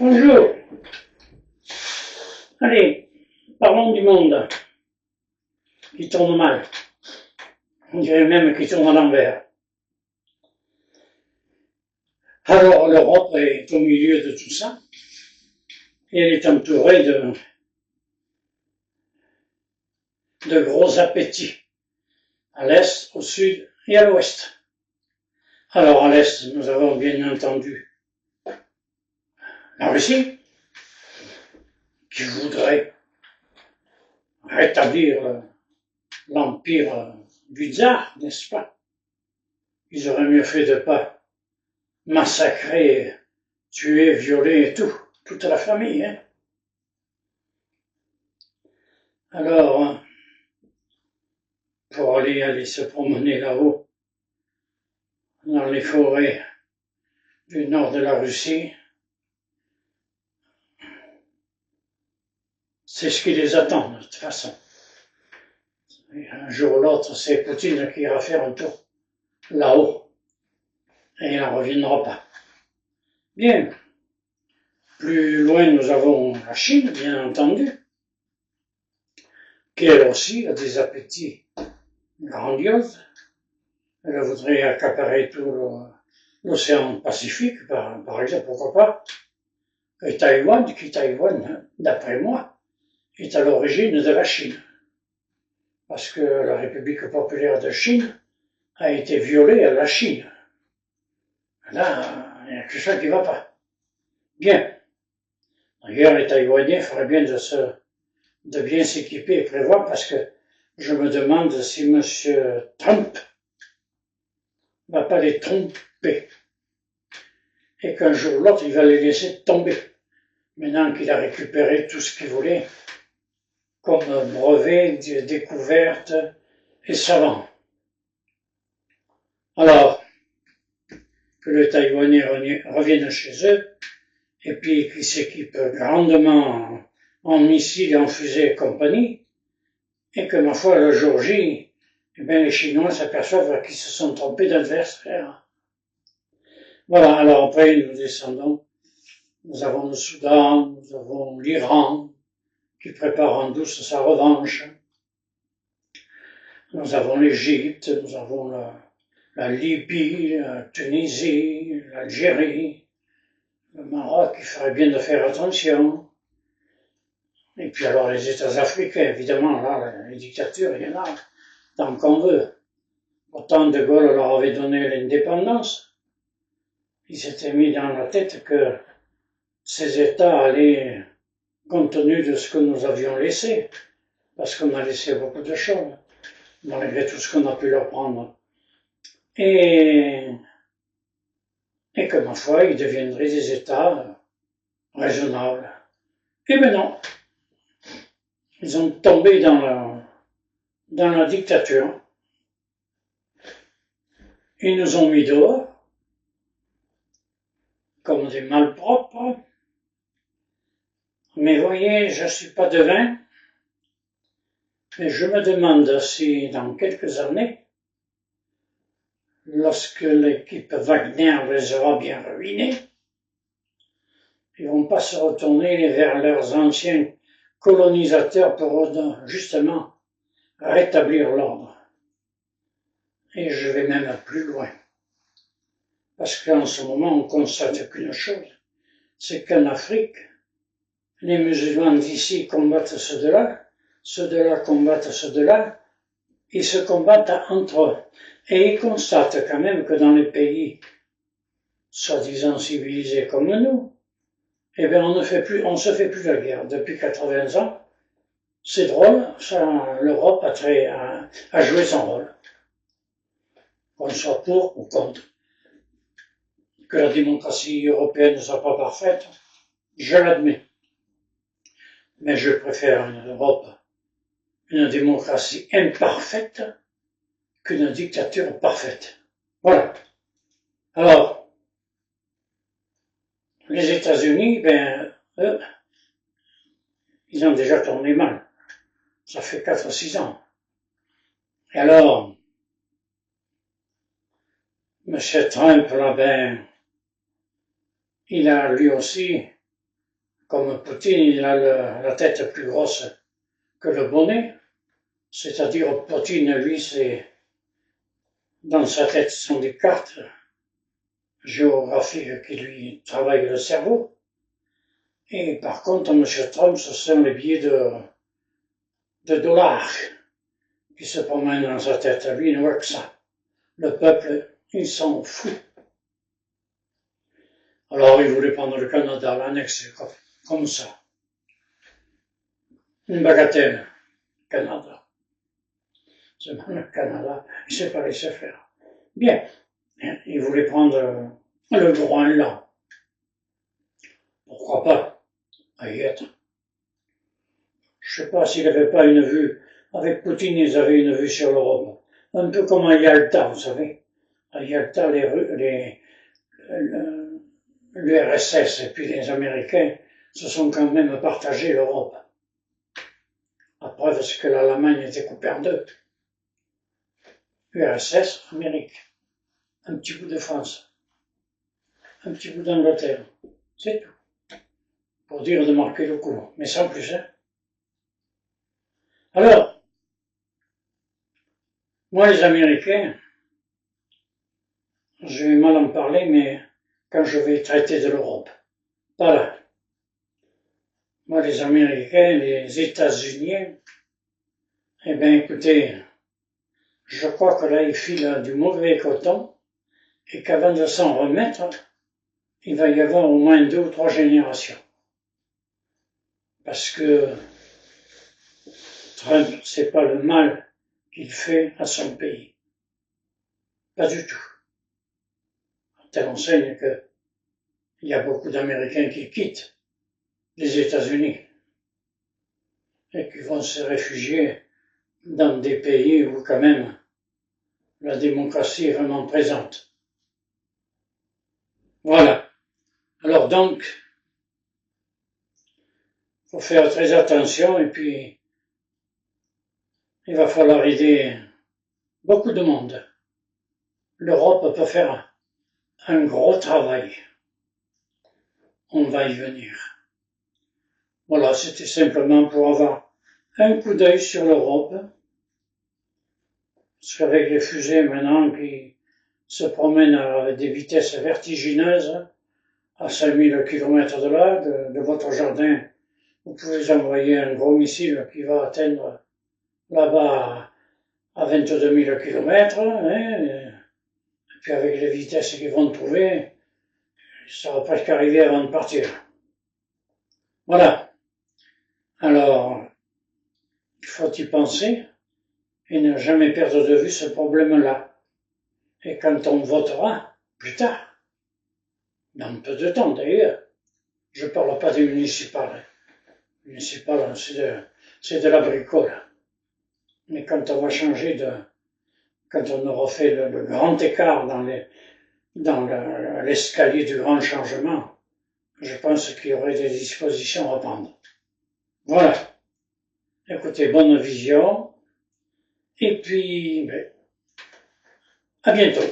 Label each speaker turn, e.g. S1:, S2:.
S1: Bonjour. Allez, parlons du monde qui tourne mal. On dirait même qu'il tourne à l'envers. Alors l'Europe est au milieu de tout ça et elle est entourée de gros appétits à l'est, au sud et à l'ouest. Alors à l'est, nous avons bien entendu la Russie qui voudrait rétablir l'empire du tsar, n'est-ce pas? Ils auraient mieux fait de pas massacrer, tuer, violer et toute la famille. Hein. Alors, pour aller se promener là-haut, dans les forêts du nord de la Russie, c'est ce qui les attend de toute façon. Et un jour ou l'autre, c'est Poutine qui ira faire un tour là-haut et il n'en reviendra pas. Bien, plus loin nous avons la Chine, bien entendu, qui elle aussi a des appétits grandioses. Elle voudrait accaparer tout l'océan Pacifique, par exemple, pourquoi pas. Et Taïwan, d'après moi, est à l'origine de la Chine. Parce que la République populaire de Chine a été violée à la Chine. Là, il n'y a que ça qui ne va pas. Bien. D'ailleurs, les Taïwanais feraient bien de bien s'équiper et prévoir, parce que je me demande si M. Trump ne va pas les tromper. Et qu'un jour ou l'autre, il va les laisser tomber. Maintenant qu'il a récupéré tout ce qu'il voulait, comme brevet, découverte et savant. Alors, que les Taïwanais reviennent chez eux, et puis qu'ils s'équipent grandement en missiles et en fusées et compagnie, et que, ma foi, le jour J, eh bien, les Chinois s'aperçoivent qu'ils se sont trompés d'adversaire. Voilà, alors après, nous descendons. Nous avons le Soudan, nous avons l'Iran, qui prépare en douce sa revanche. Nous avons l'Égypte, nous avons la Libye, la Tunisie, l'Algérie, le Maroc, il ferait bien de faire attention. Et puis alors les États africains, évidemment, là, les dictatures, il y en a, tant qu'on veut. Autant de Gaulle leur avait donné l'indépendance, ils s'étaient mis dans la tête que ces États allaient, compte tenu de ce que nous avions laissé, parce qu'on a laissé beaucoup de choses, malgré tout ce qu'on a pu leur prendre, et que, ma foi, ils deviendraient des États raisonnables. Et ben non, ils ont tombé dans la dictature. Ils nous ont mis dehors, comme des malpropres. Mais voyez, je ne suis pas devin, mais je me demande si dans quelques années, lorsque l'équipe Wagner les aura bien ruinés, ils ne vont pas se retourner vers leurs anciens colonisateurs pour justement rétablir l'ordre. Et je vais même plus loin. Parce qu'en ce moment, on constate qu'une chose, c'est qu'en Afrique, les musulmans d'ici combattent ceux de là combattent ceux de là, ils se combattent entre eux. Et ils constatent quand même que dans les pays soi-disant civilisés comme nous, eh bien on se fait plus la guerre. Depuis 80 ans, c'est drôle, l'Europe a joué son rôle. Qu'on soit pour ou contre. Que la démocratie européenne ne soit pas parfaite, je l'admets. Mais je préfère une Europe, une démocratie imparfaite, qu'une dictature parfaite. Voilà. Alors, les États-Unis, ben, eux, ils ont déjà tourné mal. Ça fait 4-6 ans. Et alors, M. Trump, là, ben, il a lui aussi comme Poutine, il a la tête plus grosse que le bonnet, c'est-à-dire Poutine, lui, c'est dans sa tête ce sont des cartes géographiques qui lui travaillent le cerveau. Et par contre, M. Trump, ce sont les billets de dollars qui se promènent dans sa tête. Lui, il ne voit que ça. Le peuple, il s'en fout. Alors, il voulait prendre le Canada, l'annexer comme ça. Une bagatelle, Canada. Seulement le Canada, il ne s'est pas laissé faire. Bien, il voulait prendre le Groenland. Pourquoi pas? À y être. Je ne sais pas s'il n'avait pas une vue. Avec Poutine, ils avaient une vue sur l'Europe. Un peu comme à Yalta, vous savez. À Yalta, l'URSS et puis les Américains se sont quand même partagés l'Europe. La preuve, c'est que l'Allemagne était coupée en deux. URSS, Amérique. Un petit bout de France. Un petit bout d'Angleterre. C'est tout. Pour dire de marquer le coup. Mais sans plus, hein. Alors, moi, les Américains, je vais mal en parler, mais quand je vais traiter de l'Europe. Voilà. Moi, les Américains, les États-Unis, eh bien, écoutez, je crois que là, ils filent du mauvais coton et qu'avant de s'en remettre, il va y avoir au moins 2 ou 3 générations. Parce que Trump, c'est pas le mal qu'il fait à son pays. Pas du tout. Telle enseigne qu'il y a beaucoup d'Américains qui quittent les États-Unis et qui vont se réfugier dans des pays où quand même la démocratie est vraiment présente. Voilà. Alors donc, il faut faire très attention et puis il va falloir aider beaucoup de monde. L'Europe peut faire un gros travail. On va y venir. Voilà, c'était simplement pour avoir un coup d'œil sur l'Europe. Parce qu'avec les fusées maintenant qui se promènent à des vitesses vertigineuses, à 5000 km de là, de votre jardin, vous pouvez envoyer un gros missile qui va atteindre là-bas à 22 000 km, hein, et puis avec les vitesses qu'ils vont trouver, ça va presque arriver avant de partir. Voilà. Alors, il faut y penser et ne jamais perdre de vue ce problème-là. Et quand on votera, plus tard, dans peu de temps d'ailleurs, je ne parle pas des municipales. Les municipales, c'est de la bricole. Mais quand on va changer quand on aura fait le grand écart dans l'escalier du grand changement, je pense qu'il y aurait des dispositions à prendre. Voilà. Écoutez, bonne vision. Et puis, à bientôt.